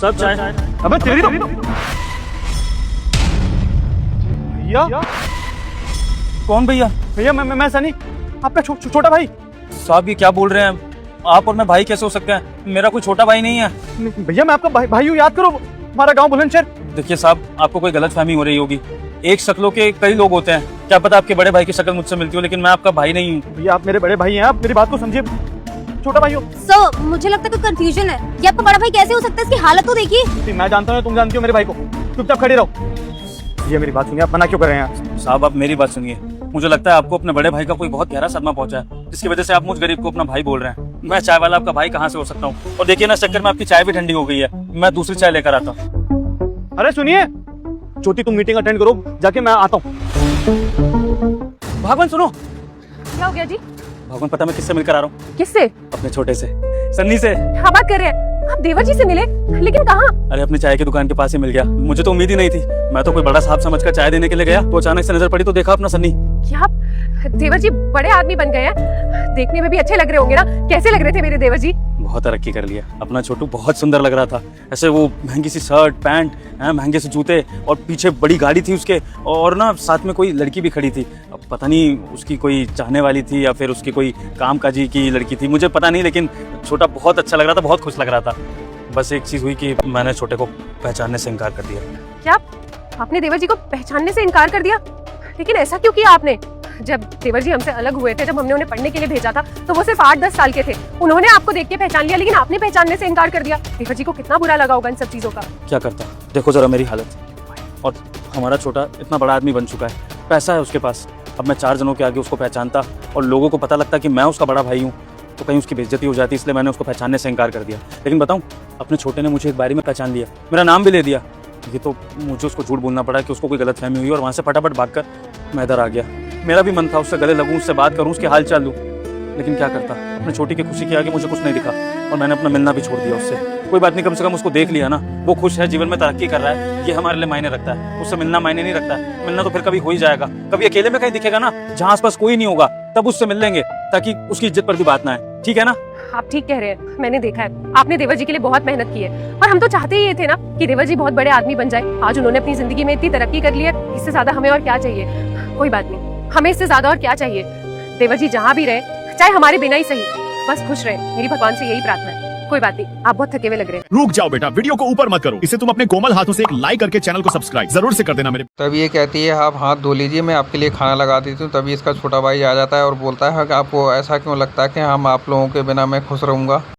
सब चाय। अबे तेरी तो भैया। कौन भैया? भैया मैं सनी, आपका छोटा भाई। साहब ये क्या बोल रहे हैं? आप और मैं भाई कैसे हो सकते हैं? मेरा कोई छोटा भाई नहीं है। भैया मैं आपका भाई हूँ, याद करो हमारा गांव बुलंदशहर। देखिए साहब, आपको कोई गलतफहमी हो रही होगी। एक शक्लों के कई लोग होते हैं, क्या पता आपके बड़े भाई की शक्ल मुझसे मिलती हो, लेकिन मैं आपका भाई नहीं हूँ। भैया आप मेरे बड़े भाई हैं, आप मेरी बात को समझिए, छोटा भाई हो। सर मुझे लगता है कोई कंफ्यूजन है। ये आपका बड़ा भाई कैसे हो सकता है? इसकी हालत तो देखिए। मैं जानता हूँ तुम जानती हो मेरे भाई को, चुपचाप खड़े रहो। ये मेरी बात सुनिए, आप मना क्यों कर रहे हैं? साहब आप मेरी बात सुनिए, मुझे लगता है आपको अपने बड़े भाई का कोई बहुत गहरा सदमा पहुंचा है, जिसकी वजह से आप मुझ गरीब को अपना भाई बोल रहे हैं। मैं चाय वाला आपका भाई कहाँ से हो सकता हूँ? और देखिए ना, चक्कर में आपकी चाय भी ठंडी हो गई है, मैं दूसरी चाय लेकर आता हूँ। अरे सुनिए ज्योति, तुम मीटिंग अटेंड करो जाके, मैं आता हूँ। भगवान सुनो। क्या हो गया जी? भगवान पता मैं किससे मिलकर आ रहा हूँ? किससे? अपने छोटे से, सन्नी से। क्या बात कर रहे हैं आप? देवर जी से मिले? लेकिन कहाँ? अरे अपनी चाय की दुकान के पास ही मिल गया। मुझे तो उम्मीद ही नहीं थी। मैं तो कोई बड़ा साहब समझकर चाय देने के लिए गया, तो अचानक से नजर पड़ी तो देखा अपना सन्नी। क्या आप देवर जी बड़े आदमी बन गए हैं? देखने में भी अच्छे लग रहे होंगे ना? कैसे लग रहे थे मेरे देवर जी? बहुत तरक्की कर लिया। अपना छोटू बहुत सुंदर लग रहा था, ऐसे वो महंगी सी शर्ट पैंट, महंगे से जूते, और पीछे बड़ी गाड़ी थी उसके, और ना साथ में कोई लड़की भी खड़ी थी। अब पता नहीं उसकी कोई चाहने वाली थी या फिर उसकी कोई कामकाजी की लड़की थी, मुझे पता नहीं, लेकिन छोटा बहुत अच्छा लग रहा था, बहुत खुश लग रहा था। बस एक चीज हुई कि मैंने छोटे को पहचानने से इनकार कर दिया। क्या आपने देवर जी को पहचानने से इनकार कर दिया? लेकिन ऐसा क्यों किया आपने? जब देवर जी हमसे अलग हुए थे, जब हमने उन्हें पढ़ने के लिए भेजा था, तो वो सिर्फ 8-10 साल के थे। उन्होंने आपको देख के पहचान लिया, लेकिन आपने पहचानने से इनकार कर दिया। देवर जी को कितना बुरा लगा होगा इन सब चीजों का। क्या करता, देखो जरा मेरी हालत। और हमारा छोटा इतना बड़ा आदमी बन चुका है, पैसा है उसके पास। अब मैं 4 जनों के आगे उसको पहचानता और लोगों को पता लगता कि मैं उसका बड़ा भाई हूँ, तो कहीं उसकी बेइज्जती हो जाती, इसलिए मैंने उसको पहचानने से इनकार कर दिया। लेकिन बताऊं, अपने छोटे ने मुझे एक बारी में पहचान लिया, मेरा नाम भी ले दिया। ये तो मुझे उसको झूठ बोलना पड़ा कि उसको कोई गलतफहमी हुई, और वहाँ से फटाफट भागकर मैं इधर आ गया। मेरा भी मन था उससे गले लगूं, उससे बात करूं, उसके हाल चाल लूं, लेकिन क्या करता, अपने छोटी की खुशी के आगे मुझे कुछ नहीं दिखा, और मैंने अपना मिलना भी छोड़ दिया उससे। कोई बात नहीं, कम से कम उसको देख लिया ना, वो खुश है, जीवन में तरक्की कर रहा है, ये हमारे लिए मायने रखता है। उससे मिलना मायने नहीं रखता है। मिलना तो फिर कभी हो ही जाएगा, कभी अकेले में कहीं दिखेगा ना, जहाँ आसपास कोई नहीं होगा, तब उससे मिल लेंगे, ताकि उसकी इज्जत पर भी बात ना है। ठीक है ना? आप ठीक कह रहे हैं, मैंने देखा है आपने देवर जी के लिए बहुत मेहनत की है, और हम तो चाहते ही ये थे ना कि देवर जी बहुत बड़े आदमी बन जाए। आज उन्होंने अपनी जिंदगी में इतनी तरक्की कर ली है, इससे ज्यादा हमें और क्या चाहिए? कोई बात नहीं, हमें इससे ज्यादा और क्या चाहिए? देवर जी जहाँ भी रहे, चाहे हमारे बिना ही सही, बस खुश रहे। मेरी भगवान से यही प्रार्थना है। कोई बात नहीं, आप बहुत थके हुए लग रहे हैं। रुक जाओ बेटा, वीडियो को ऊपर मत करो, इसे तुम अपने कोमल हाथों से एक लाइक करके चैनल को सब्सक्राइब जरूर से कर देना मेरे। तब ये कहती है आप हाथ धो लीजिए, मैं आपके लिए खाना लगा देती हूँ। तभी इसका छोटा भाई आ जाता है और बोलता है कि आपको ऐसा क्यों लगता है कि हम आप लोगों के बिना मैं खुश रहूंगा?